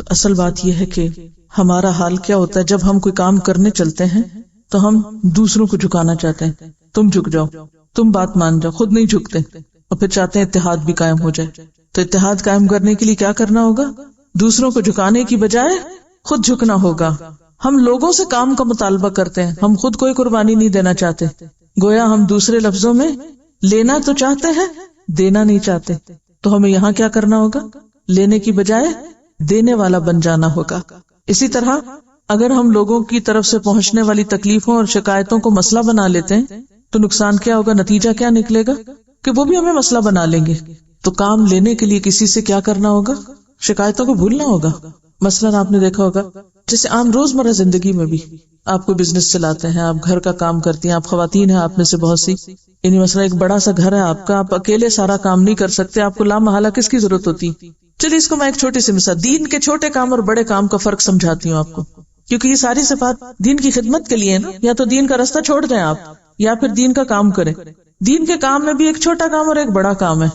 اصل بات یہ ہے کہ ہمارا حال کیا ہوتا ہے جب ہم کوئی کام کرنے چلتے ہیں تو ہم دوسروں کو جھکانا چاہتے ہیں، تم جھک جاؤ، تم بات مان جاؤ، خود نہیں جھکتے، اور پھر چاہتے ہیں اتحاد بھی قائم ہو جائے. تو اتحاد قائم کرنے کے لیے کیا کرنا ہوگا؟ دوسروں کو جھکانے کی بجائے خود جھکنا ہوگا. ہم لوگوں سے کام کا مطالبہ کرتے ہیں، ہم خود کوئی قربانی نہیں دینا چاہتے. گویا ہم دوسرے لفظوں میں لینا تو چاہتے ہیں، دینا نہیں چاہتے. تو ہمیں یہاں کیا کرنا ہوگا؟ لینے کی بجائے دینے والا بن جانا ہوگا. اسی طرح اگر ہم لوگوں کی طرف سے پہنچنے والی تکلیفوں اور شکایتوں کو مسئلہ بنا لیتے ہیں تو نقصان کیا ہوگا؟ نتیجہ کیا نکلے گا کہ وہ بھی ہمیں مسئلہ بنا لیں گے. تو کام لینے کے لیے کسی سے کیا کرنا ہوگا؟ شکایتوں کو بھولنا ہوگا. مثلاً آپ نے دیکھا ہوگا جیسے عام روزمرہ زندگی میں بھی آپ کو بزنس چلاتے ہیں، آپ گھر کا کام کرتی ہیں، آپ خواتین ہیں، آپ میں سے بہت سی، یعنی مثلا ایک بڑا سا گھر ہے آپ کا، آپ اکیلے سارا کام نہیں کر سکتے، آپ کو لامحالہ کس کی ضرورت ہوتی؟ چلیے اس کو میں ایک چھوٹی سی مثال، دین کے چھوٹے کام اور بڑے کام کا فرق سمجھاتی ہوں آپ کو، کیونکہ یہ ساری صفات دین کی خدمت کے لیے ہے نا. یا تو دین کا رستہ چھوڑ دیں آپ، یا پھر دین کا کام کریں. دین کے کام میں بھی ایک چھوٹا کام اور ایک بڑا کام ہے.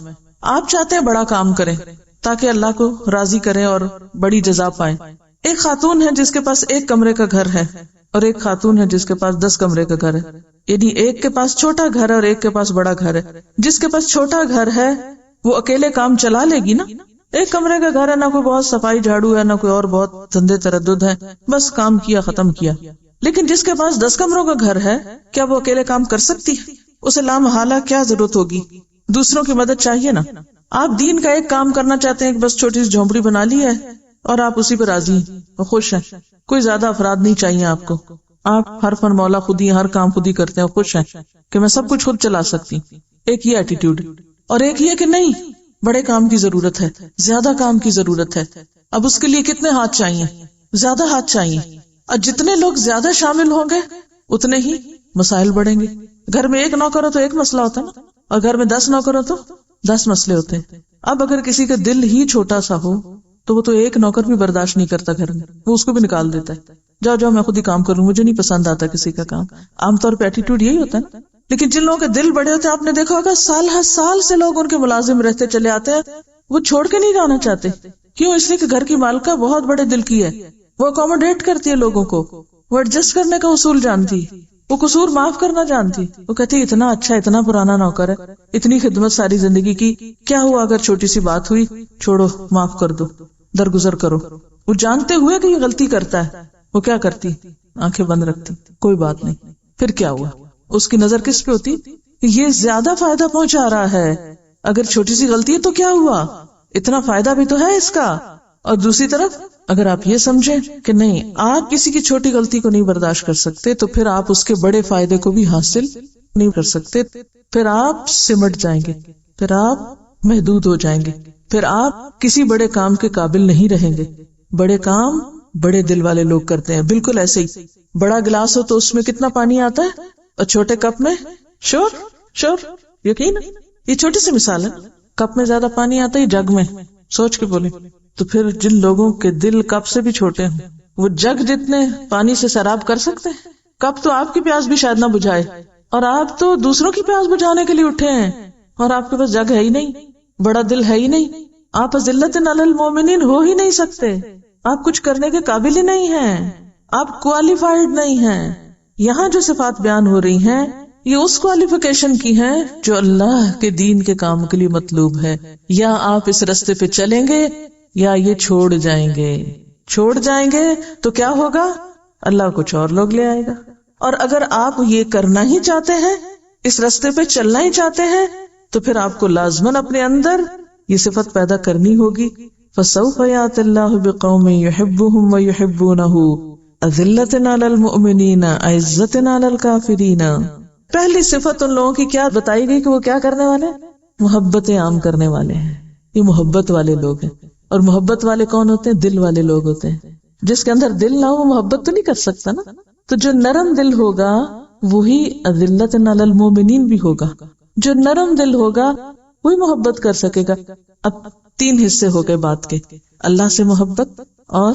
آپ چاہتے ہیں بڑا کام کریں تاکہ اللہ کو راضی کریں اور بڑی جزا پائیں. ایک خاتون ہے جس کے پاس ایک کمرے کا گھر ہے اور ایک خاتون ہے جس کے پاس 10 کمرے کا گھر ہے. یعنی ایک کے پاس چھوٹا گھر ہے اور ایک کے پاس بڑا گھر ہے. جس کے پاس چھوٹا گھر ہے وہ اکیلے کام چلا لے گی نا. ایک کمرے کا گھر ہے، نہ کوئی بہت صفائی جھاڑو ہے، نہ کوئی اور بہت دھندے تردد ہے، بس کام کیا ختم کیا. لیکن جس کے پاس 10 کمروں کا گھر ہے، کیا وہ اکیلے کام کر سکتی ہے؟ اسے لامحالہ کیا ضرورت ہوگی؟ دوسروں کی مدد چاہیے نا. آپ دین کا ایک کام کرنا چاہتے ہیں، بس چھوٹی سی جھونپڑی بنا لی ہے اور آپ اسی پہ راضی ہیں اور خوش ہیں، کوئی زیادہ افراد نہیں چاہیے آپ کو. آپ ہر فن مولا خود ہی، ہر کام خود ہی کرتے ہیں اور خوش ہیں کہ میں سب کچھ خود چلا سکتی. ایک یہ ایٹیٹیوڈ. اور ایک یہ کہ نہیں، بڑے کام کی ضرورت ہے، زیادہ کام کی ضرورت ہے. اب اس کے لیے کتنے ہاتھ چاہیے؟ زیادہ ہاتھ چاہیے. اور جتنے لوگ زیادہ شامل ہوں گے اتنے ہی مسائل بڑھیں گے. گھر میں ایک نوکر ہو تو ایک مسئلہ ہوتا ہے نا، اور گھر میں 10 نوکر ہو تو 10 مسئلے ہوتے ہیں. اب اگر کسی کا دل ہی چھوٹا سا ہو تو وہ تو ایک نوکر بھی برداشت نہیں کرتا گھر میں، وہ اس کو بھی نکال دیتا ہے، جاؤ جاؤ میں خود ہی کام کروں، مجھے نہیں پسند آتا کسی کا کام. عام طور پہ ایٹیٹیوڈ یہی ہوتا ہے نا. لیکن جن لوگوں کے دل بڑے ہوتے ہیں، آپ نے دیکھا ہوگا سال ہر سال سے لوگ ان کے ملازم رہتے چلے آتے ہیں، وہ چھوڑ کے نہیں جانا چاہتے. کیوں؟ اس لیے کہ گھر کی مالکہ بہت بڑے دل کی ہے، وہ اکوموڈیٹ کرتی ہے لوگوں کو، وہ ایڈجسٹ کرنے کا اصول جانتی، وہ قصور معاف کرنا جانتی. وہ کہتی ہے اتنا اچھا، اتنا پرانا نوکر ہے، اتنی خدمت ساری زندگی کی، کیا ہوا اگر چھوٹی سی بات ہوئی، چھوڑو، معاف کر دو، درگزر کرو. وہ جانتے ہوئے کہ یہ غلطی کرتا ہے، وہ کیا کرتی؟ آنکھیں بند رکھتی، کوئی بات نہیں. پھر کیا ہوا؟ اس کی نظر کس پہ ہوتی؟ یہ زیادہ فائدہ پہنچا رہا ہے. اگر چھوٹی سی غلطی ہے تو کیا ہوا، اتنا فائدہ بھی تو ہے اس کا. اور دوسری طرف اگر آپ یہ سمجھیں کہ نہیں، آپ کسی کی چھوٹی غلطی کو نہیں برداشت کر سکتے، تو پھر آپ اس کے بڑے فائدے کو بھی حاصل نہیں کر سکتے. پھر آپ سمٹ جائیں گے، پھر آپ محدود ہو جائیں گے، پھر آپ کسی بڑے کام کے قابل نہیں رہیں گے. بڑے کام بڑے دل والے لوگ کرتے ہیں. بالکل ایسے ہی بڑا گلاس ہو تو اس میں کتنا پانی آتا ہے، اور چھوٹے کپ میں شور. یقین، یہ چھوٹی سی مثال ہے. کپ میں زیادہ پانی آتا ہے جگ میں، سوچ کے بولے. تو پھر جن لوگوں کے دل کپ سے بھی چھوٹے ہیں، وہ جگ جتنے پانی سے سیراب کر سکتے ہیں. کپ تو آپ کی پیاس بھی شاید نہ بجھائے، اور آپ تو دوسروں کی پیاس بجھانے کے لیے اٹھے ہیں، اور آپ کے پاس جگ ہے ہی نہیں، بڑا دل ہے ہی نہیں. آپ ذلت علی المومنین ہو ہی نہیں سکتے. آپ کچھ کرنے کے قابل ہی نہیں ہیں، آپ کوالیفائڈ نہیں ہیں. یہاں جو صفات بیان ہو رہی ہیں یہ اس کوالیفیکیشن کی ہیں جو اللہ کے دین کے کام کے لیے مطلوب ہے. یا آپ اس رستے پہ چلیں گے یا یہ چھوڑ جائیں گے تو کیا ہوگا؟ اللہ کچھ اور لوگ لے آئے گا. اور اگر آپ یہ کرنا ہی چاہتے ہیں، اس رستے پہ چلنا ہی چاہتے ہیں، تو پھر آپ کو لازماً اپنے اندر یہ صفت پیدا کرنی ہوگی. فَسَوْفَ يَأْتِ اللَّهُ بِقَوْمٍ يُحِبُّهُمْ وَيُحِبُّونَهُ أَذِلَّةٍ عَلَى الْمُؤْمِنِينَ أَعِزَّةٍ عَلَى الْكَافِرِينَ. پہلی صفت ان لوگوں کی کیا بتائی گئی کہ وہ کیا کرنے والے ہیں؟ محبت عام کرنے والے ہیں. یہ محبت والے لوگ ہیں. اور محبت والے کون ہوتے ہیں؟ دل والے لوگ ہوتے ہیں. جس کے اندر دل نہ ہو وہ محبت تو نہیں کر سکتا نا. تو جو نرم دل ہوگا وہی اذلۃ علی المومنین بھی ہوگا. جو نرم دل ہوگا وہی محبت کر سکے گا. اب 3 حصے ہو گئے بات کے، اللہ سے محبت اور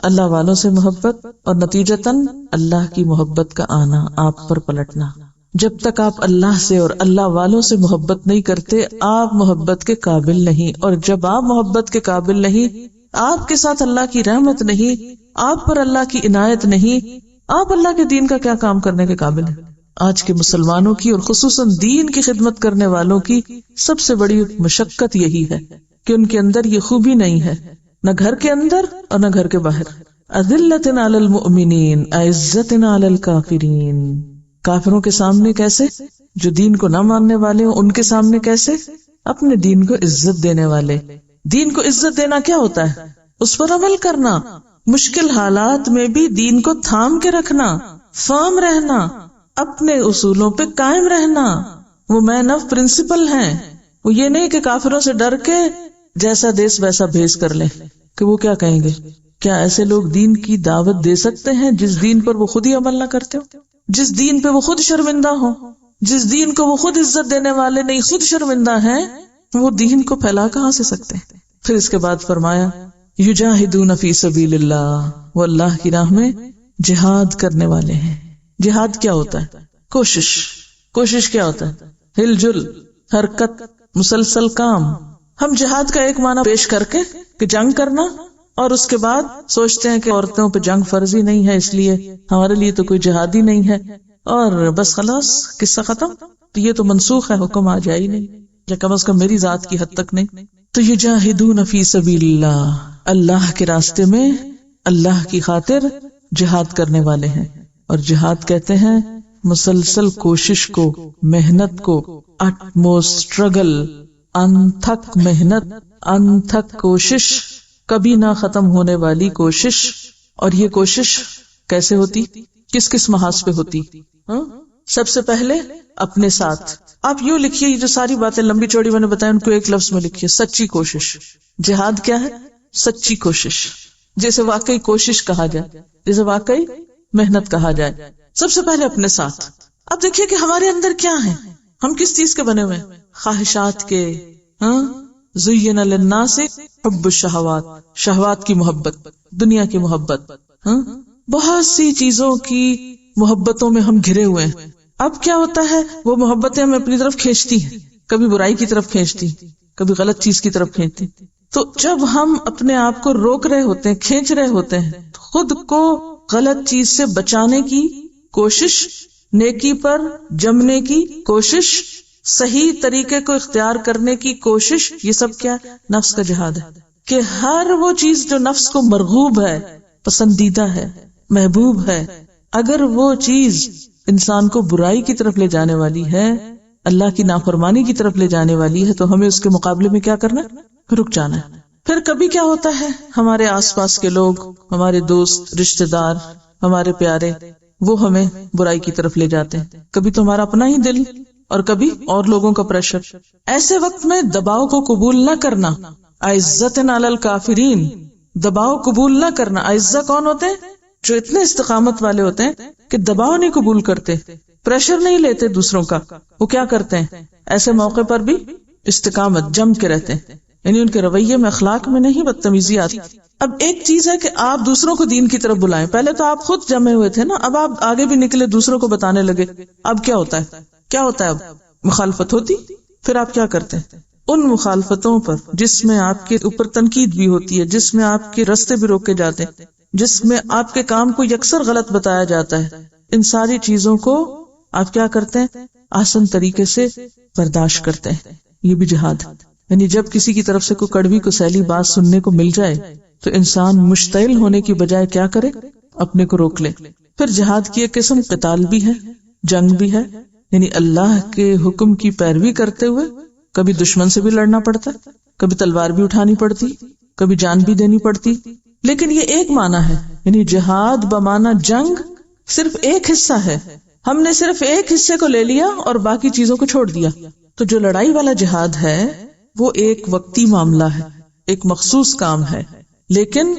اللہ والوں سے محبت، اور نتیجتاً اللہ کی محبت کا آنا، آپ پر پلٹنا. جب تک آپ اللہ سے اور اللہ والوں سے محبت نہیں کرتے، آپ محبت کے قابل نہیں. اور جب آپ محبت کے قابل نہیں، آپ کے ساتھ اللہ کی رحمت نہیں، آپ پر اللہ کی عنایت نہیں، آپ اللہ کے دین کا کیا کام کرنے کے قابل ہیں؟ آج کے مسلمانوں کی اور خصوصاً دین کی خدمت کرنے والوں کی سب سے بڑی مشقت یہی ہے کہ ان کے اندر یہ خوبی نہیں ہے، نہ گھر کے اندر اور نہ گھر کے باہر۔ اذلۃ علی المؤمنین اعزۃ علی الکافرین، کافروں کے سامنے کیسے؟ جو دین کو نہ ماننے والے ہوں ان کے سامنے کیسے؟ اپنے دین کو عزت دینے والے۔ دین کو عزت دینا کیا ہوتا ہے؟ اس پر عمل کرنا، مشکل حالات میں بھی دین کو تھام کے رکھنا، فرم رہنا، اپنے اصولوں پہ قائم رہنا۔ وہ مین آف پرنسپل ہیں، وہ یہ نہیں کہ کافروں سے ڈر کے جیسا دیس ویسا بھیس کر لیں کہ وہ کیا کہیں گے۔ کیا ایسے لوگ دین کی دعوت دے سکتے ہیں جس دین پر وہ خود ہی عمل نہ کرتے ہو، جس دین پہ وہ خود شرمندہ ہو، جس دین کو وہ خود عزت دینے والے نہیں خود شرمندہ ہیں؟ وہ دین کو پھیلا کہاں سے سکتے ہیں؟ پھر اس کے بعد فرمایا یجاہدون فی سبیل اللہ، وہ اللہ کی راہ میں جہاد کرنے والے ہیں۔ جہاد کیا ہوتا ہے؟ کوشش کیا ہوتا ہے؟ ہل جل، حرکت، مسلسل کام۔ ہم جہاد کا ایک معنی پیش کر کے کہ جنگ کرنا، اور اس کے بعد سوچتے ہیں کہ عورتوں پہ جنگ فرضی نہیں ہے اس لیے ہمارے لیے تو کوئی جہاد ہی نہیں ہے، اور بس خلاص قصہ ختم۔ تو یہ تو منسوخ ہے، حکم آ جائے ہی نہیں، یا کم از کم میری ذات کی حد تک نہیں۔ تو یجاہدون فی سبیل اللہ، اللہ کے راستے میں اللہ کی خاطر جہاد کرنے والے ہیں۔ اور جہاد کہتے ہیں مسلسل کوشش کو، محنت کو، utmost struggle، انتھک محنت، انتھک کوشش، کبھی نہ ختم ہونے والی کوشش۔ اور یہ کوشش کیسے ہوتی؟ کس کس محاذ پہ ہوتی؟ سب سے پہلے اپنے ساتھ۔ آپ یوں لکھیے، یہ جو ساری باتیں لمبی چوڑی میں نے بتائی ان کو ایک لفظ میں لکھیے، سچی کوشش۔ جہاد کیا ہے؟ سچی کوشش، جیسے واقعی کوشش کہا جائے، جیسے واقعی محنت کہا جائے۔ سب سے پہلے اپنے ساتھ۔ اب دیکھیے کہ ہمارے اندر کیا ہے، ہم کس چیز کے بنے ہوئے؟ خواہشات کے۔ زین للناس حب الشہوات، شہوات کی محبت، دنیا کی محبت، بہت سی چیزوں کی محبتوں میں ہم گھرے ہوئے ہیں۔ اب کیا ہوتا ہے، وہ محبتیں ہمیں اپنی طرف کھینچتی ہیں، کبھی برائی کی طرف کھینچتی، کبھی غلط چیز کی طرف کھینچتی۔ تو جب ہم اپنے آپ کو روک رہے ہوتے ہیں، کھینچ رہے ہوتے ہیں، خود کو غلط چیز سے بچانے کی کوشش، نیکی پر جمنے کی کوشش، صحیح طریقے کو اختیار کرنے کی کوشش، یہ سب کیا نفس کا جہاد ہے۔ کہ ہر وہ چیز جو نفس کو مرغوب ہے، پسندیدہ ہے، محبوب ہے، اگر وہ چیز انسان کو برائی کی طرف لے جانے والی ہے، اللہ کی نافرمانی کی طرف لے جانے والی ہے، تو ہمیں اس کے مقابلے میں کیا کرنا ہے؟ رک جانا ہے۔ پھر کبھی کیا ہوتا ہے، ہمارے آس پاس کے لوگ، ہمارے دوست، رشتہ دار، ہمارے پیارے، وہ ہمیں برائی کی طرف لے جاتے ہیں، کبھی تو ہمارا اپنا ہی دل اور کبھی اور لوگوں کا پریشر۔ ایسے وقت میں دباؤ کو قبول نہ کرنا، عزت علی الکافرین، دباؤ قبول نہ کرنا۔ اعزہ کون ہوتے ہیں؟ جو اتنے استقامت والے ہوتے ہیں کہ دباؤ نہیں قبول کرتے، پریشر نہیں لیتے دوسروں کا۔ وہ کیا کرتے ہیں ایسے موقع پر بھی؟ استقامت، جم کے رہتے ہیں، یعنی ان کے رویے میں، اخلاق میں نہیں بدتمیزی آتی۔ اب ایک چیز ہے کہ آپ دوسروں کو دین کی طرف بلائیں، پہلے تو آپ خود جمے ہوئے تھے نا، اب آپ آگے بھی نکلے، دوسروں کو بتانے لگے۔ اب کیا ہوتا ہے؟ کیا ہوتا ہے؟ اب مخالفت ہوتی۔ پھر آپ کیا کرتے ہیں؟ ان مخالفتوں پر جس میں آپ کے اوپر تنقید بھی ہوتی ہے، جس میں آپ کے راستے بھی روکے جاتے ہیں، جس میں آپ کے کام کو یکسر غلط بتایا جاتا ہے، ان ساری چیزوں کو آپ کیا کرتے ہیں؟ آسان طریقے سے برداشت کرتے ہیں۔ یہ بھی جہاد، یعنی جب کسی کی طرف سے کوئی کڑوی کو سیلی بات سننے کو مل جائے تو انسان مشتعل ہونے کی بجائے کیا کرے؟ اپنے کو روک لے۔ پھر جہاد کی ایک قسم قتال بھی ہے، جنگ بھی ہے، یعنی اللہ کے حکم کی پیروی کرتے ہوئے کبھی دشمن سے بھی لڑنا پڑتا، کبھی تلوار بھی اٹھانی پڑتی، کبھی جان بھی دینی پڑتی۔ لیکن یہ ایک معنی ہے، یعنی جہاد بمعنی جنگ صرف ایک حصہ ہے، ہم نے صرف ایک حصے کو لے لیا اور باقی چیزوں کو چھوڑ دیا۔ تو جو لڑائی والا جہاد ہے وہ ایک وقتی معاملہ ہے، ایک مخصوص کام ہے، لیکن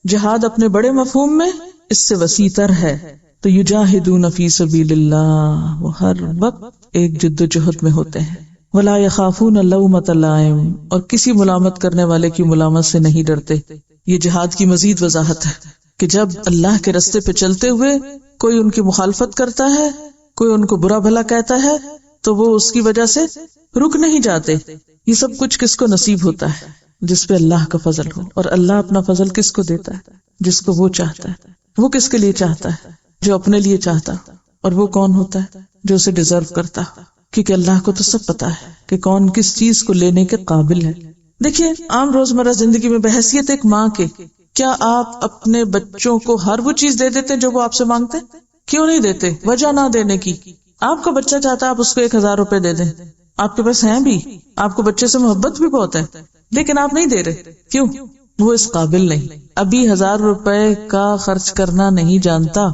جہاد اپنے بڑے مفہوم میں اس سے وسیع تر ہے۔ تو یجاہدون فی سبیل اللہ، وہ ہر وقت ایک جد و جہد میں ہوتے ہیں۔ ولا یخافون لومۃ لائم، اور کسی ملامت کرنے والے کی ملامت سے نہیں ڈرتے۔ یہ جہاد کی مزید وضاحت ہے کہ جب اللہ کے راستے پہ چلتے ہوئے کوئی ان کی مخالفت کرتا ہے، کوئی ان کو برا بھلا کہتا ہے، تو وہ اس کی وجہ سے رک نہیں جاتے۔ یہ سب کچھ کس کو نصیب ہوتا ہے؟ جس پہ اللہ کا فضل ہو. اور اللہ اپنا فضل کس کو دیتا ہے؟ جس کو وہ چاہتا ہے. وہ کس کے لیے چاہتا ہے؟ جو اپنے لیے چاہتا. اور وہ کون ہوتا ہے؟ جو اسے ڈیزرو کرتا. کیونکہ اللہ کو تو سب پتا ہے کہ کون کس چیز کو لینے کے قابل ہے. دیکھیے عام روزمرہ زندگی میں بحیثیت ایک ماں کے، کیا آپ اپنے بچوں کو ہر وہ چیز دے دیتے جو وہ آپ سے مانگتے؟ کیوں نہیں دیتے؟ وجہ نہ دینے کی. آپ کا بچہ چاہتا ہے آپ اس کو 1000 روپے دے دیں، آپ کے پاس ہیں بھی، آپ کو بچے سے محبت بھی بہت ہے، لیکن آپ نہیں دے رہے. کیوں؟ وہ اس قابل نہیں. ابھی 1000 روپے کا خرچ کرنا نہیں جانتا.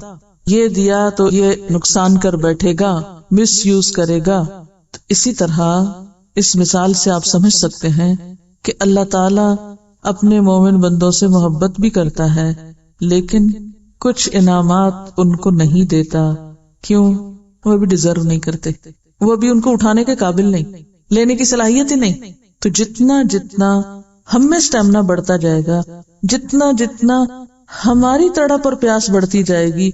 یہ دیا تو یہ نقصان کر بیٹھے گا، مس یوز کرے گا. اسی طرح اس مثال سے آپ سمجھ سکتے ہیں کہ اللہ تعالی اپنے مومن بندوں سے محبت بھی کرتا ہے، لیکن کچھ انعامات ان کو نہیں دیتا. کیوں؟ وہ بھی ڈیزرو نہیں کرتے، وہ بھی ان کو اٹھانے کے قابل نہیں، لینے کی صلاحیت ہی نہیں. تو جتنا جتنا ہم میں اسٹیمنا بڑھتا جائے گا، جتنا جتنا ہماری تڑپ اور پیاس بڑھتی جائے گی،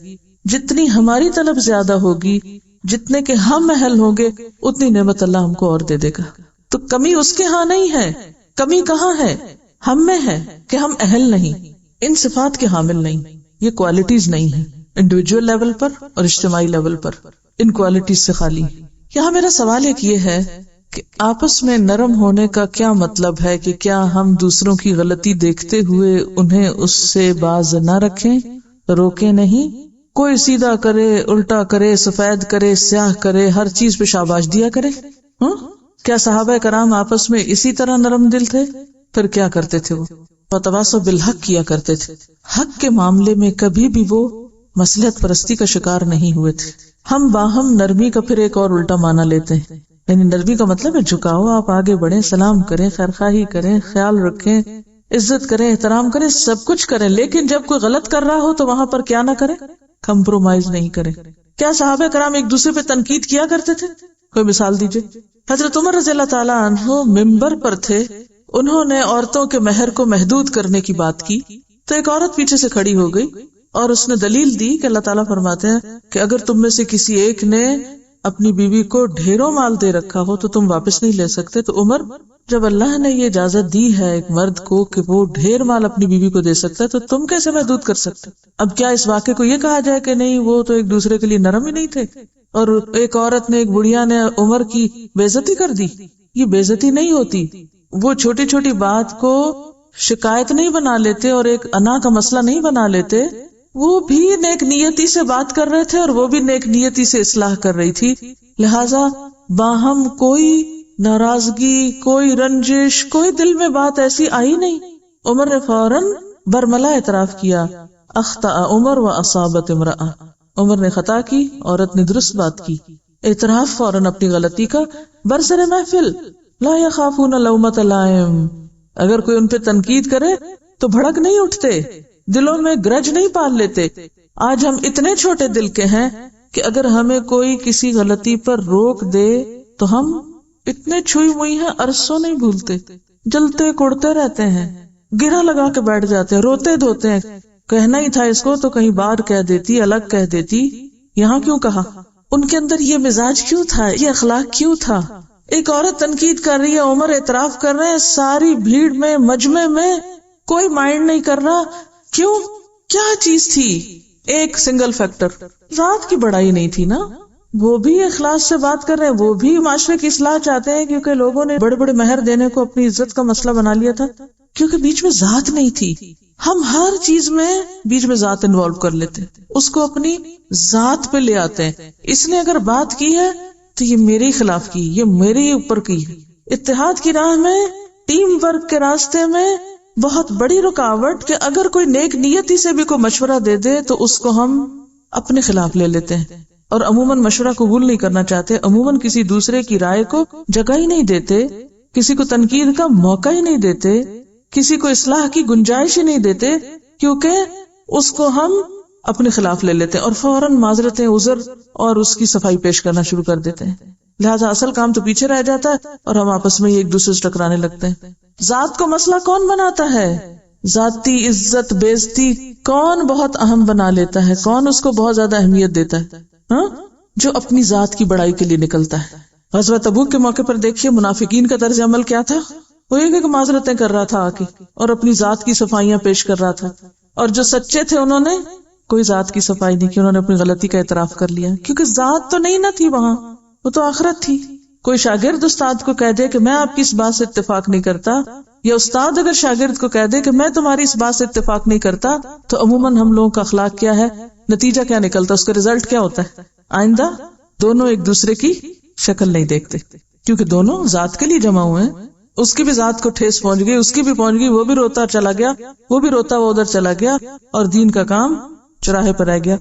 جتنی ہماری طلب زیادہ ہوگی، جتنے کے ہم اہل ہوں گے، اتنی نعمت اللہ ہم کو اور دے دے گا. تو کمی اس کے ہاں نہیں ہے. کمی کہاں ہے؟ ہم میں ہے کہ ہم اہل نہیں، ان صفات کے حامل نہیں. یہ کوالٹیز نہیں ہیں انڈیویجول لیول پر اور اجتماعی لیول پر، ان کوالٹیز سے خالی. یہاں میرا سوال ایک یہ ہے کہ آپس میں نرم ہونے کا کیا مطلب ہے کہ کیا ہم دوسروں کی غلطی دیکھتے ہوئے انہیں اس سے باز نہ رکھیں، روکیں نہیں؟ کوئی سیدھا کرے، الٹا کرے، سفید کرے، سیاہ کرے، ہر چیز پہ شاباش دیا کرے. کیا صحابہ کرام آپس میں اسی طرح نرم دل تھے؟ پھر کیا کرتے تھے؟ وہ وتواصوا بالحق کیا کرتے تھے. حق کے معاملے میں کبھی بھی وہ مصلحت پرستی کا شکار نہیں ہوئے تھے. ہم باہم نرمی کا پھر ایک اور الٹا معنی لیتے ہیں. یعنی نرمی کا مطلب ہے جھکاؤ، آپ آگے بڑھیں، سلام کریں، خیرخواہی کریں، خیال رکھیں، عزت کریں، احترام کریں، سب کچھ کریں، لیکن جب کوئی غلط کر رہا ہو تو وہاں پر کیا نہ کریں؟ کمپرومائز نہیں کریں. کیا صحابہ کرام ایک دوسرے پہ تنقید کیا کرتے تھے؟ کوئی مثال دیجئے. حضرت عمر رضی اللہ تعالیٰ عنہ ممبر پر تھے، انہوں نے عورتوں کے مہر کو محدود کرنے کی بات کی تو ایک عورت پیچھے سے کھڑی ہو گئی اور اس نے دلیل دی کہ اللہ تعالیٰ فرماتے ہیں کہ اگر تم میں سے کسی ایک نے اپنی بیوی کو ڈھیروں مال دے رکھا ہو تو تم واپس نہیں لے سکتے. تو عمر، جب اللہ نے یہ اجازت دی ہے ایک مرد کو کہ وہ ڈھیر مال اپنی بیوی کو دے سکتا ہے تو تم کیسے محدود کر سکتے؟ اب کیا اس واقعے کو یہ کہا جائے کہ نہیں وہ تو ایک دوسرے کے لیے نرم ہی نہیں تھے اور ایک عورت نے، ایک بڑھیا نے عمر کی بے عزتی کر دی؟ یہ بے عزتی نہیں ہوتی. وہ چھوٹی چھوٹی بات کو شکایت نہیں بنا لیتے اور ایک انا کا مسئلہ نہیں بنا لیتے. وہ بھی نیک نیتی سے بات کر رہے تھے اور وہ بھی نیک نیتی سے اصلاح کر رہی تھی. لہذا باہم کوئی ناراضگی، کوئی رنجش، کوئی دل میں بات ایسی آئی نہیں. عمر نے فوراً برملا اعتراف کیا، اخطأ عمر و اصابت امرأة. عمر نے خطا کی، عورت نے درست بات کی. اعتراف فوراً اپنی غلطی کا، برسر محفل. لا یخافون لومۃ لائم. اگر کوئی ان پہ تنقید کرے تو بھڑک نہیں اٹھتے، دلوں میں گرج نہیں پال لیتے. آج ہم اتنے چھوٹے دل کے ہیں کہ اگر ہمیں کوئی کسی غلطی پر روک دے تو ہم اتنے چھوئی ہوئی ہیں، عرصوں نہیں بھولتے، جلتے کوڑتے رہتے ہیں، گرہ لگا کے بیٹھ جاتے ہیں، روتے دھوتے ہیں. کہنا ہی تھا اس کو تو کہیں بار کہہ دیتی، الگ کہہ دیتی، یہاں کیوں کہا؟ ان کے اندر یہ مزاج کیوں تھا، یہ اخلاق کیوں تھا؟ ایک عورت تنقید کر رہی ہے، عمر اعتراف کر رہے ہیں، ساری بھیڑ میں، مجمع میں کوئی مائنڈ نہیں کر رہا. کیوں؟ کیا چیز تھی؟ ایک سنگل فیکٹر، ذات کی بڑائی نہیں تھی نا. وہ بھی اخلاص سے بات کر رہے ہیں، وہ بھی معاشرے کی اصلاح چاہتے ہیں، کیونکہ لوگوں نے بڑے بڑے مہر دینے کو اپنی عزت کا مسئلہ بنا لیا تھا، کیونکہ بیچ میں ذات نہیں تھی. ہم ہر چیز میں بیچ میں ذات انوالو کر لیتے، اس کو اپنی ذات پہ لے آتے ہیں. اس نے اگر بات کی ہے تو یہ میرے خلاف کی، یہ میرے اوپر کی. اتحاد کی راہ میں، ٹیم ورک کے راستے میں بہت بڑی رکاوٹ کہ اگر کوئی نیک نیتی سے بھی کوئی مشورہ دے دے تو اس کو ہم اپنے خلاف لے لیتے ہیں اور عموماً مشورہ قبول نہیں کرنا چاہتے، عموماً کسی دوسرے کی رائے کو جگہ ہی نہیں دیتے، کسی کو تنقید کا موقع ہی نہیں دیتے، کسی کو اصلاح کی گنجائش ہی نہیں دیتے، کیونکہ اس کو ہم اپنے خلاف لے لیتے ہیں اور فوراً معذرتیں، عذر اور اس کی صفائی پیش کرنا شروع کر دیتے ہیں. لہٰذا اصل کام تو پیچھے رہ جاتا ہے اور ہم آپس میں ایک دوسرے سے ٹکرانے لگتے ہیں. ذات کو مسئلہ کون بناتا ہے؟ ذاتی عزت بےزتی کون بہت اہم بنا لیتا ہے؟ کون اس کو بہت زیادہ اہمیت دیتا ہے؟ جو اپنی ذات کی بڑائی کے لیے نکلتا ہے. غزوہ تبوک کے موقع پر دیکھیے منافقین کا طرز عمل کیا تھا. وہ یہ کہ معذرتیں کر رہا تھا آ کے اور اپنی ذات کی صفائیاں پیش کر رہا تھا، اور جو سچے تھے انہوں نے کوئی ذات کی صفائی نہیں کی، انہوں نے اپنی غلطی کا اعتراف کر لیا، کیونکہ ذات تو نہیں نہ تھی وہاں، وہ تو آخرت تھی۔ کوئی شاگرد استاد کو کہہ دے کہ میں آپ کی اس بات سے اتفاق نہیں کرتا، یا استاد اگر شاگرد کو کہہ دے کہ میں تمہاری اس بات سے اتفاق نہیں کرتا، تو عموماً ہم لوگوں کا اخلاق کیا ہے، نتیجہ کیا نکلتا، اس کا رزلٹ کیا ہوتا ہے؟ آئندہ دونوں ایک دوسرے کی شکل نہیں دیکھتے، کیونکہ دونوں ذات کے لیے جمع ہوئے ہیں۔ اس کی بھی ذات کو ٹھیس پہنچ گئی، اس کی بھی پہنچ گئی، وہ بھی روتا چلا گیا، وہ بھی روتا وہ ادھر چلا گیا، اور دین کا کام چراہے پر رہ گیا۔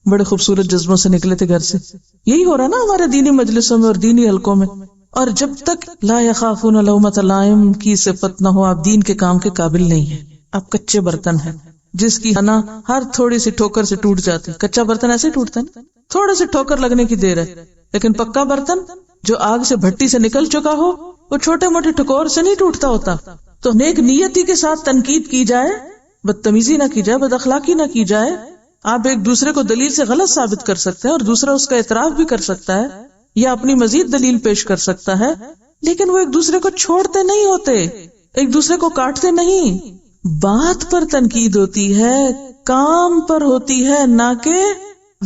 بڑے خوبصورت جذبوں سے نکلے تھے گھر سے۔ یہی ہو رہا نا ہمارے دینی مجلسوں میں اور دینی حلقوں میں۔ اور جب تک لا یخافون لومۃ لائم کی صفت نہ ہو، آپ دین کے کام کے قابل نہیں ہیں، آپ کچے برتن ہیں، جس کی حنا ہر تھوڑی سی ٹھوکر سے ٹوٹ جاتی۔ کچا برتن ایسے ٹوٹتا ہے، تھوڑے سے ٹھوکر لگنے کی دیر ہے، لیکن پکا برتن جو آگ سے بھٹی سے نکل چکا ہو وہ چھوٹے موٹے ٹھکور سے نہیں ٹوٹتا ہوتا۔ تو نیک نیتی کے ساتھ تنقید کی جائے، بدتمیزی نہ کی جائے، بد اخلاقی نہ کی جائے۔ آپ ایک دوسرے کو دلیل سے غلط ثابت کر سکتے ہیں اور دوسرا اس کا اعتراف بھی کر سکتا ہے یا اپنی مزید دلیل پیش کر سکتا ہے، لیکن وہ ایک دوسرے کو چھوڑتے نہیں ہوتے، ایک دوسرے کو کاٹتے نہیں۔ بات پر تنقید ہوتی ہے، کام پر ہوتی ہے، نہ کہ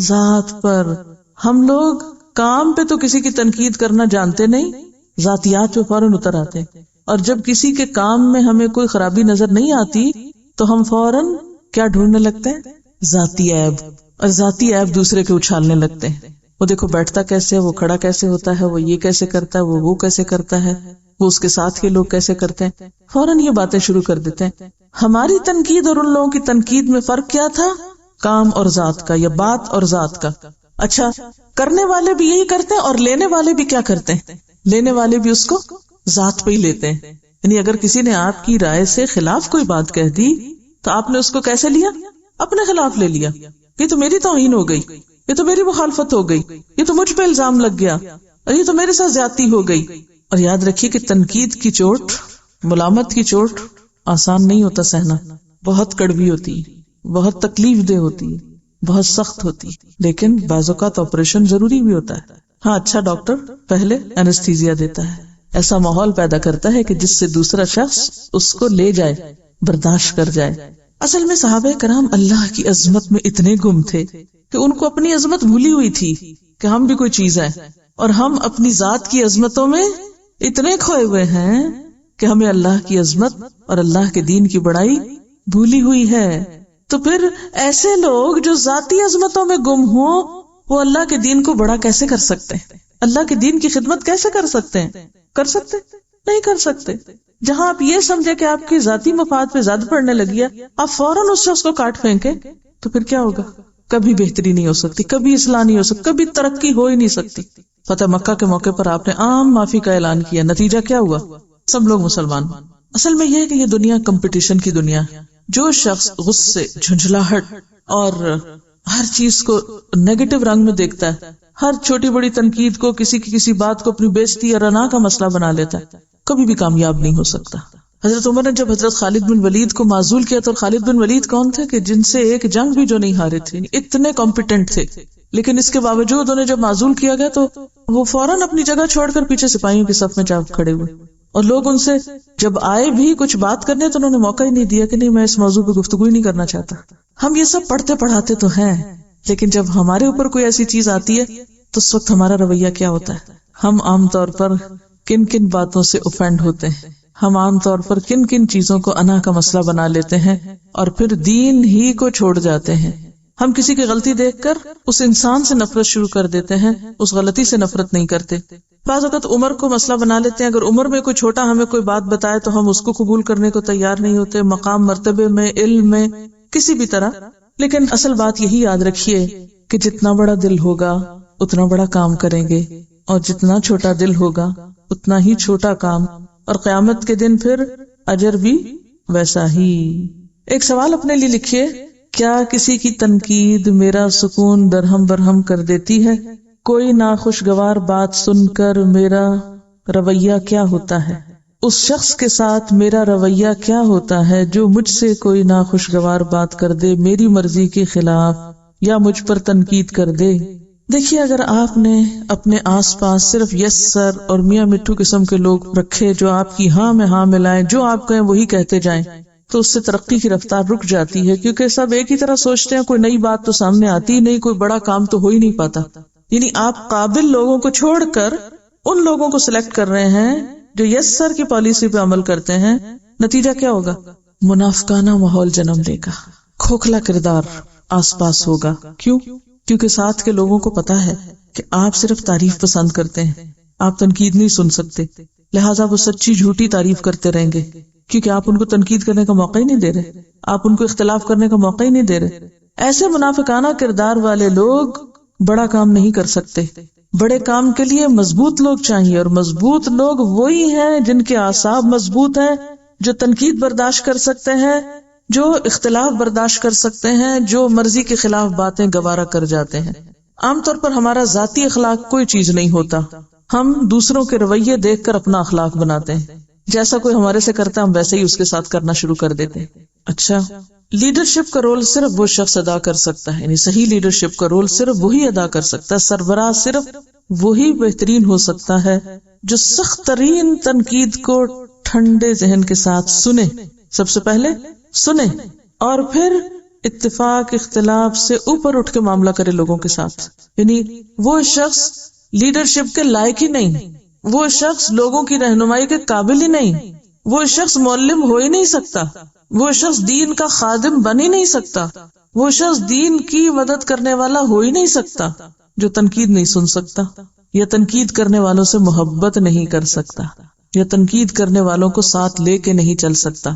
ذات پر۔ ہم لوگ کام پہ تو کسی کی تنقید کرنا جانتے نہیں، ذاتیات پہ فوراً اتر آتے، اور جب کسی کے کام میں ہمیں کوئی خرابی نظر نہیں آتی تو ہم فوراً کیا ڈھونڈنے لگتے ہیں؟ ذاتی عیب، اور ذاتی عیب دوسرے کے اچھالنے لگتے ہیں۔ وہ دیکھو بیٹھتا کیسے ہے، وہ کھڑا کیسے ہوتا ہے، وہ یہ کیسے کرتا ہے، وہ کیسے کرتا ہے، وہ اس کے ساتھ کے لوگ کیسے کرتے ہیں، فوراً یہ باتیں شروع کر دیتے ہیں۔ ہماری تنقید اور ان لوگوں کی تنقید میں فرق کیا تھا؟ کام اور ذات کا، یا بات اور ذات کا۔ اچھا، کرنے والے بھی یہی کرتے ہیں، اور لینے والے بھی کیا کرتے ہیں؟ لینے والے بھی اس کو ذات پہ ہی لیتے ہیں۔ یعنی اگر کسی نے آپ کی رائے سے خلاف کوئی بات کہہ دی تو آپ نے اس کو کیسے لیا؟ اپنے خلاف لے لیا۔ یہ تو میری توہین ہو گئی، یہ تو میری مخالفت ہو گئی، یہ تو مجھ پہ الزام لگ گیا، اور یہ تو میرے ساتھ زیادتی ہو گئی۔ اور یاد رکھیے کہ تنقید کی چوٹ، ملامت کی چوٹ آسان نہیں ہوتا سہنا، بہت کڑوی ہوتی، بہت تکلیف دہ ہوتی، بہت سخت ہوتی، لیکن بعض اوقات آپریشن ضروری بھی ہوتا ہے۔ ہاں، اچھا ڈاکٹر پہلے اینستھیزیا دیتا ہے، ایسا ماحول پیدا کرتا ہے کہ جس سے دوسرا شخص اس کو لے جائے، برداشت کر جائے۔ اصل میں صحابہ کرام اللہ کی عظمت میں اتنے گم تھے کہ ان کو اپنی عظمت بھولی ہوئی تھی کہ ہم بھی کوئی چیز ہے، اور ہم اپنی ذات کی عظمتوں میں اتنے کھوئے ہوئے ہیں کہ ہمیں اللہ کی عظمت اور اللہ کے دین کی بڑائی بھولی ہوئی ہے۔ تو پھر ایسے لوگ جو ذاتی عظمتوں میں گم ہوں، وہ اللہ کے دین کو بڑا کیسے کر سکتے ہیں؟ اللہ کے دین کی خدمت کیسے کر سکتے ہیں؟ کر سکتے نہیں، کر سکتے۔ جہاں آپ یہ سمجھے کہ آپ کی ذاتی مفاد پہ زد پڑنے لگی ہے، آپ فوراً اس شخص کو کاٹ پھینکے، تو پھر کیا ہوگا؟ کبھی بہتری نہیں ہو سکتی، کبھی اصلاح نہیں ہو سکتی، کبھی ترقی ہو ہی نہیں سکتی۔ فتح مکہ کے موقع پر آپ نے عام معافی کا اعلان کیا، نتیجہ کیا ہوا؟ سب لوگ مسلمان۔ اصل میں یہ ہے کہ یہ دنیا کمپٹیشن کی دنیا ہے۔ جو شخص غصے، جھنجھلاہٹ اور ہر چیز کو نیگیٹو رنگ میں دیکھتا ہے، ہر چھوٹی بڑی تنقید کو، کسی کی کسی بات کو اپنی بےزتی اور رنا کا مسئلہ بنا لیتا ہے، کبھی بھی کامیاب نہیں ہو سکتا۔ حضرت عمر نے جب حضرت خالد بن ولید کو معزول کیا تو خالد بن ولید کون تھے کہ جن سے ایک جنگ بھی جو نہیں ہارے تھے، اتنے کمپیٹنٹ تھے، لیکن اس کے باوجود انہیں جب معزول کیا گیا تو وہ فوراً اپنی جگہ چھوڑ کر پیچھے سپاہیوں کی صف میں جا کھڑے ہوئے، اور لوگ ان سے جب آئے بھی کچھ بات کرنے تو انہوں نے موقع ہی نہیں دیا کہ نہیں، میں اس موضوع پہ گفتگو ہی نہیں کرنا چاہتا۔ ہم یہ سب پڑھتے پڑھاتے تو ہیں، لیکن جب ہمارے اوپر کوئی ایسی چیز آتی ہے تو اس وقت ہمارا رویہ کیا ہوتا ہے؟ ہم عام طور پر کن کن باتوں سے اوفینڈ ہوتے ہیں، ہم عام طور پر کن کن چیزوں کو انا کا مسئلہ بنا لیتے ہیں، اور پھر دین ہی کو چھوڑ جاتے ہیں۔ ہم کسی کی غلطی دیکھ کر اس انسان سے نفرت شروع کر دیتے ہیں، اس غلطی سے نفرت نہیں کرتے۔ بعض اوقات عمر کو مسئلہ بنا لیتے ہیں، اگر عمر میں کوئی چھوٹا ہمیں کوئی بات بتائے تو ہم اس کو قبول کرنے کو تیار نہیں ہوتے، مقام مرتبے میں، علم میں، کسی بھی طرح۔ لیکن اصل بات یہی یاد رکھیے کہ جتنا بڑا دل ہوگا اتنا بڑا کام کریں گے، اور جتنا چھوٹا دل ہوگا اتنا ہی چھوٹا کام، اور قیامت کے دن پھر اجر بھی ویسا ہی۔ ایک سوال اپنے لیے لکھیے، کیا کسی کی تنقید میرا سکون درہم برہم کر دیتی ہے؟ کوئی ناخوشگوار بات سن کر میرا رویہ کیا ہوتا ہے؟ اس شخص کے ساتھ میرا رویہ کیا ہوتا ہے جو مجھ سے کوئی ناخوشگوار بات کر دے میری مرضی کے خلاف، یا مجھ پر تنقید کر دے؟ دیکھیے اگر آپ نے اپنے آس پاس صرف یس سر اور میاں مٹھو قسم کے لوگ رکھے جو آپ کی ہاں میں ہاں ملائیں، جو آپ کہیں وہی کہتے جائیں، تو اس سے ترقی کی رفتار رک جاتی ہے، کیونکہ سب ایک ہی طرح سوچتے ہیں، کوئی نئی بات تو سامنے آتی ہی نہیں، کوئی بڑا کام تو ہو ہی نہیں پاتا. یعنی آپ قابل لوگوں کو چھوڑ کر ان لوگوں کو سلیکٹ کر رہے ہیں جو یس سر کی پالیسی پہ عمل کرتے ہیں. نتیجہ کیا ہوگا؟ منافقانہ ماحول جنم لے گا، کھوکھلا کردار آس پاس ہوگا. کیوں؟ کیونکہ ساتھ کے لوگوں کو پتا ہے کہ آپ صرف تعریف پسند کرتے ہیں، آپ تنقید نہیں سن سکتے، لہٰذا وہ سچی جھوٹی تعریف کرتے رہیں گے، کیونکہ آپ ان کو تنقید کرنے کا موقع ہی نہیں دے رہے، آپ ان کو اختلاف کرنے کا موقع ہی نہیں دے رہے. ایسے منافقانہ کردار والے لوگ بڑا کام نہیں کر سکتے. بڑے کام کے لیے مضبوط لوگ چاہیے، اور مضبوط لوگ وہی ہیں جن کے اعصاب مضبوط ہیں، جو تنقید برداشت کر سکتے ہیں، جو اختلاف برداشت کر سکتے ہیں، جو مرضی کے خلاف باتیں گوارا کر جاتے ہیں. عام طور پر ہمارا ذاتی اخلاق کوئی چیز نہیں ہوتا، ہم دوسروں کے رویے دیکھ کر اپنا اخلاق بناتے ہیں. جیسا کوئی ہمارے سے کرتا ہے ہم ویسے ہی اس کے ساتھ کرنا شروع کر دیتے ہیں. اچھا، لیڈرشپ کا رول صرف وہ شخص ادا کر سکتا ہے، یعنی صحیح لیڈرشپ کا رول صرف وہی ادا کر سکتا ہے، سربراہ صرف وہی بہترین ہو سکتا ہے جو سخت ترین تنقید کو ٹھنڈے ذہن کے ساتھ سنے، سب سے پہلے سنے، اور پھر اتفاق اختلاف سے اوپر اٹھ کے معاملہ کرے لوگوں کے ساتھ. یعنی وہ شخص لیڈرشپ کے لائق ہی نہیں، وہ شخص لوگوں کی رہنمائی کے قابل ہی نہیں، وہ شخص معلم ہو ہی نہیں سکتا، وہ شخص دین کا خادم بن ہی نہیں سکتا، وہ شخص دین کی مدد کرنے والا ہو ہی نہیں سکتا جو تنقید نہیں سن سکتا، یا تنقید کرنے والوں سے محبت نہیں کر سکتا، یا تنقید کرنے والوں کو ساتھ لے کے نہیں چل سکتا.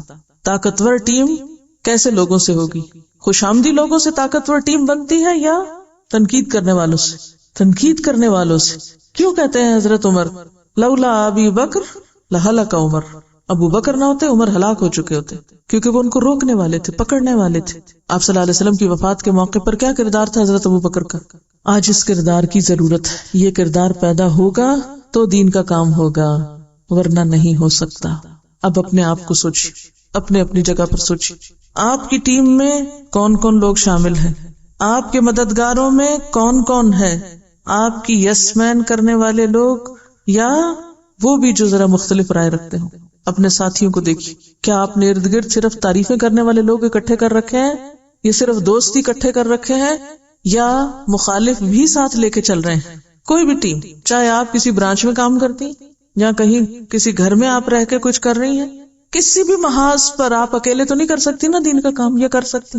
طاقتور ٹیم کیسے لوگوں سے ہوگی؟ خوش آمدی لوگوں سے طاقتور ٹیم بنتی ہے یا تنقید کرنے والوں سے؟ تنقید کرنے والوں سے. کیوں کہتے ہیں حضرت عمر لولا ابی بکر لہلک عمر، ابو بکر نہ ہوتے عمر ہلاک ہو چکے ہوتے، کیونکہ وہ ان کو روکنے والے تھے، پکڑنے والے تھے. آپ صلی اللہ علیہ وسلم کی وفات کے موقع پر کیا کردار تھا حضرت ابو بکر کا؟ آج اس کردار کی ضرورت ہے. یہ کردار پیدا ہوگا تو دین کا کام ہوگا، ورنہ نہیں ہو سکتا. اب اپنے آپ کو سوچیے، اپنے اپنی جگہ پر سوچیے، آپ کی ٹیم میں کون کون لوگ شامل ہیں؟ آپ کے مددگاروں میں کون کون ہے؟ آپ کی یس مین کرنے والے لوگ یا وہ بھی جو ذرا مختلف رائے رکھتے ہوں؟ اپنے ساتھیوں کو دیکھیے، کیا آپ نے ارد گرد صرف تعریفیں کرنے والے لوگ اکٹھے کر رکھے ہیں، یا صرف دوست اکٹھے کر رکھے ہیں، یا مخالف بھی ساتھ لے کے چل رہے ہیں؟ کوئی بھی ٹیم، چاہے آپ کسی برانچ میں کام کرتی ہیں یا کہیں کسی گھر میں آپ رہ کے کچھ کر رہی ہیں، کسی بھی محاذ پر آپ اکیلے تو نہیں کر سکتی نا دین کا کام. یہ کر سکتی،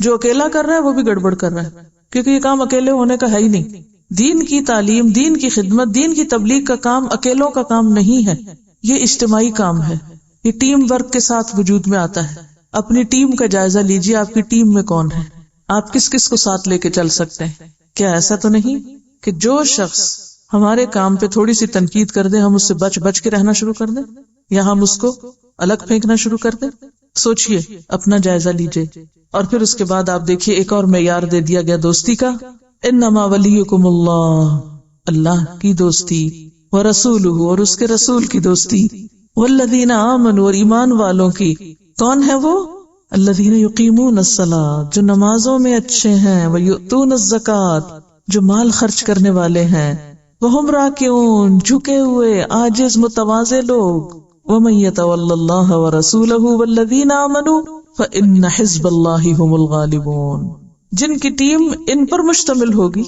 جو اکیلا کر رہا ہے وہ بھی گڑبڑ کر رہا ہے، کیونکہ یہ کام اکیلے ہونے کا ہے ہی نہیں. دین کی تعلیم، دین کی خدمت، دین کی تبلیغ کا کام اکیلوں کا کام نہیں ہے، یہ اجتماعی کام ہے، یہ ٹیم ورک کے ساتھ وجود میں آتا ہے. اپنی ٹیم کا جائزہ لیجیے، آپ کی ٹیم میں کون ہے، آپ کس کس کو ساتھ لے کے چل سکتے ہیں. کیا ایسا تو نہیں کہ جو شخص ہمارے کام پہ تھوڑی سی تنقید کر دے ہم اس سے بچ بچ کے رہنا شروع کر دیں، یا ہم اس کو الگ پھینکنا شروع کر دیں؟ سوچئے، اپنا جائزہ لیجئے. اور پھر اس کے بعد آپ دیکھیے ایک اور معیار دے دیا گیا دوستی کا، انما ولیکم اللہ، اللہ کی دوستی، ورسولہ، اور اس کے رسول کی دوستی، والذین آمنوا، اور ایمان والوں کی. کون ہے وہ؟ الذین یقیمون الصلاۃ، جو نمازوں میں اچھے ہیں، ویؤتون الزکاۃ، جو مال خرچ کرنے والے ہیں، وہم راکعون، جھکے ہوئے عاجز متواضع لوگ، ومن یتول اللہ ورسولہ والذین آمنوا فإن حزب اللہ هم الغالبون. جن کی ٹیم ان پر مشتمل ہوگی،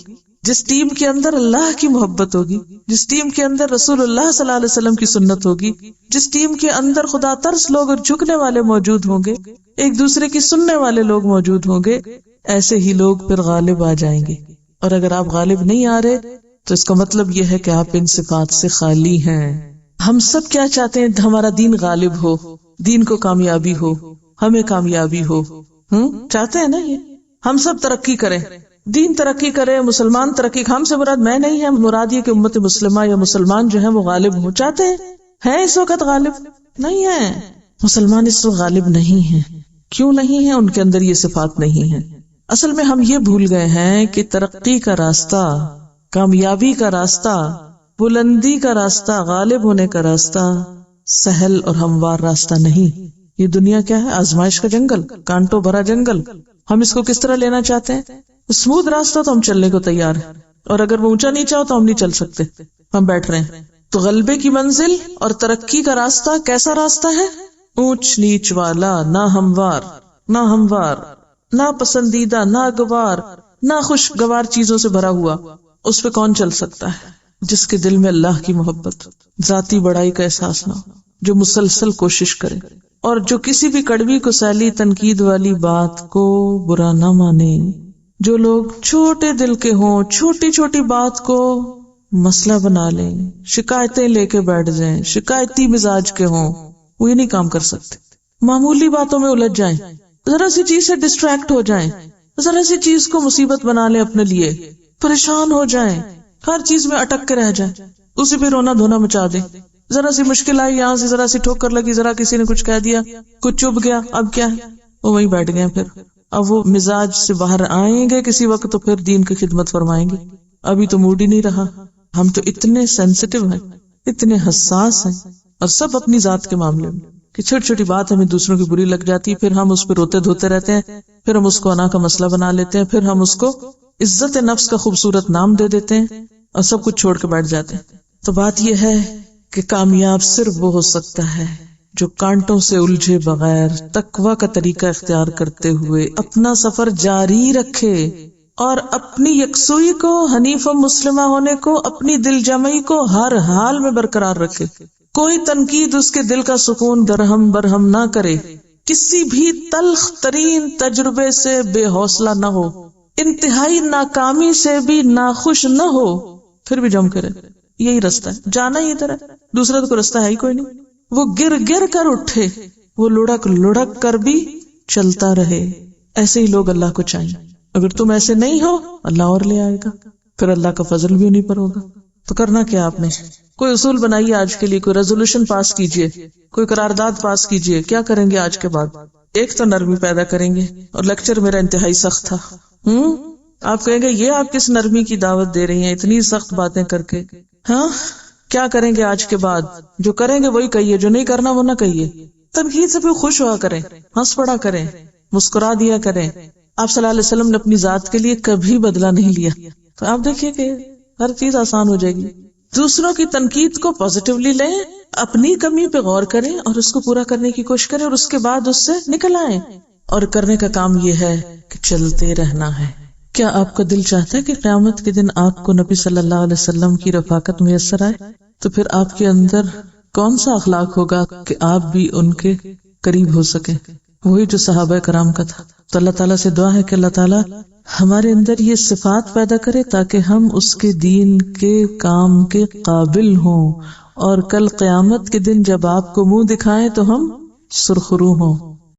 جس ٹیم کے اندر اللہ کی محبت ہوگی، جس ٹیم کے اندر رسول اللہ صلی اللہ علیہ وسلم کی سنت ہوگی، جس ٹیم کے اندر خدا ترس لوگ اور جھکنے والے موجود ہوں گے، ایک دوسرے کی سننے والے لوگ موجود ہوں گے، ایسے ہی لوگ پھر غالب آ جائیں گے. اور اگر آپ غالب نہیں آ رہے تو اس کا مطلب یہ ہے کہ آپ ان صفات سے خالی ہیں. ہم سب کیا چاہتے ہیں؟ ہمارا دین غالب ہو، دین کو کامیابی ہو، ہمیں کامیابی ہو، چاہتے ہیں نا؟ یہ ہم سب ترقی کریں، دین ترقی کرے، مسلمان ترقی. ہم سے مراد میں نہیں ہے، مراد یہ کہ امت مسلمہ یا مسلمان جو ہیں وہ غالب ہو. چاہتے ہیں اس وقت غالب نہیں ہے، مسلمان اس وقت غالب نہیں ہے. کیوں نہیں ہے؟ ان کے اندر یہ صفات نہیں ہے. اصل میں ہم یہ بھول گئے ہیں کہ ترقی کا راستہ، کامیابی کا راستہ، بلندی کا راستہ، غالب ہونے کا راستہ سہل اور ہموار راستہ نہیں. یہ دنیا کیا ہے؟ آزمائش کا جنگل، کانٹوں بھرا جنگل. ہم اس کو کس طرح لینا چاہتے ہیں؟ اسموتھ راستہ تو ہم چلنے کو تیار ہیں، اور اگر وہ اونچا نیچا ہو تو ہم نہیں چل سکتے، ہم بیٹھ رہے ہیں. تو غلبے کی منزل اور ترقی کا راستہ کیسا راستہ ہے؟ اونچ نیچ والا، نہ ہموار، نہ پسندیدہ، نہ گوار، نہ خوشگوار چیزوں سے بھرا ہوا. اس پہ کون چل سکتا ہے؟ جس کے دل میں اللہ کی محبت، ذاتی بڑائی کا احساس نہ ہو، جو مسلسل کوشش کرے اور جو کسی بھی کڑوی کو سیلی تنقید والی بات کو برا نہ مانے. جو لوگ چھوٹے دل کے ہوں، چھوٹی چھوٹی بات کو مسئلہ بنا لیں، شکایتیں لے کے بیٹھ جائیں، شکایتی مزاج کے ہوں، وہ یہ نہیں کام کر سکتے. معمولی باتوں میں الجھ جائیں، ذرا سی چیز سے ڈسٹریکٹ ہو جائیں، ذرا سی چیز کو مصیبت بنا لیں اپنے لیے، پریشان ہو جائیں، ہر چیز میں اٹک کے رہ جائیں، اسی پہ رونا دھونا مچا دیں. ذرا سی مشکل آئی، یہاں سے ذرا سی ٹھوکر لگی، ذرا کسی نے کچھ کہہ دیا، کچھ چبھ گیا، اب کیا ہے، وہ وہیں بیٹھ گئے. پھر اب وہ مزاج سے باہر آئیں گے کسی وقت تو پھر دین کی خدمت فرمائیں گے. ابھی تو موڈ ہی نہیں رہا. ہم تو اتنے سینسیٹیو ہیں، اتنے حساس ہیں، اور سب اپنی ذات کے معاملے میں کہ چھوٹی چھوٹی بات ہمیں دوسروں کی بری لگ جاتی، پھر ہم اس پہ روتے دھوتے رہتے ہیں، پھر ہم اس کو انا کا مسئلہ بنا لیتے ہیں، پھر ہم اس کو عزت نفس کا خوبصورت نام دے دیتے ہیں اور سب کچھ چھوڑ کے بیٹھ جاتے ہیں. تو بات یہ ہے کہ کامیاب صرف وہ ہو سکتا ہے جو کانٹوں سے الجھے بغیر تقویٰ کا طریقہ اختیار کرتے ہوئے اپنا سفر جاری رکھے اور اپنی یکسوئی کو، حنیف و مسلمہ ہونے کو، اپنی دل جمعی کو ہر حال میں برقرار رکھے. کوئی تنقید اس کے دل کا سکون درہم برہم نہ کرے، کسی بھی تلخ ترین تجربے سے بے حوصلہ نہ ہو، انتہائی ناکامی سے بھی ناخوش نہ ہو، پھر بھی جم کرے. یہی راستہ ہے، جانا ہی ادھر ہے، دوسرا تو کوئی راستہ ہے ہی کوئی نہیں. وہ گر گر کر اٹھے، وہ لڑک لڑک کر بھی چلتا رہے. ایسے ہی لوگ اللہ کو چاہیے. اگر تم ایسے نہیں ہو، اللہ اور لے آئے گا، پھر اللہ کا فضل بھی انہیں پر ہوگا. تو کرنا کیا آپ نے؟ کوئی اصول بنائیے آج کے لیے، کوئی ریزولوشن پاس کیجئے، کوئی قرارداد پاس کیجئے. کیا کریں گے آج کے بعد؟ ایک تو نرمی پیدا کریں گے. اور لیکچر میرا انتہائی سخت تھا. آپ کہیں گے یہ آپ کس نرمی کی دعوت دے رہی ہیں اتنی سخت باتیں کر کے؟ ہاں، کیا کریں گے آج کے بعد؟ جو کریں گے وہی کہیے، جو نہیں کرنا وہ نہ کہیے. تنقید سے بھی خوش ہوا کریں، ہنس پڑا کریں، مسکرا دیا کریں. آپ صلی اللہ علیہ وسلم نے اپنی ذات کے لیے کبھی بدلہ نہیں لیا. تو آپ دیکھیے کہ ہر چیز آسان ہو جائے گی. دوسروں کی تنقید کو پازیٹیولی لیں، اپنی کمی پہ غور کریں اور اس کو پورا کرنے کی کوشش کریں، اور اس کے بعد اس سے نکل آئیں. اور کرنے کا کام یہ ہے کہ چلتے رہنا ہے. کیا آپ کا دل چاہتا ہے کہ قیامت کے دن آپ کو نبی صلی اللہ علیہ وسلم کی رفاقت میسر آئے؟ تو پھر آپ کے اندر کون سا اخلاق ہوگا کہ آپ بھی ان کے قریب ہو سکیں؟ وہی جو صحابہ کرام کا تھا. تو اللہ تعالیٰ سے دعا ہے کہ اللہ تعالیٰ ہمارے اندر یہ صفات پیدا کرے تاکہ ہم اس کے دین کے کام کے قابل ہوں، اور کل قیامت کے دن جب آپ کو منہ دکھائیں تو ہم سرخرو ہوں.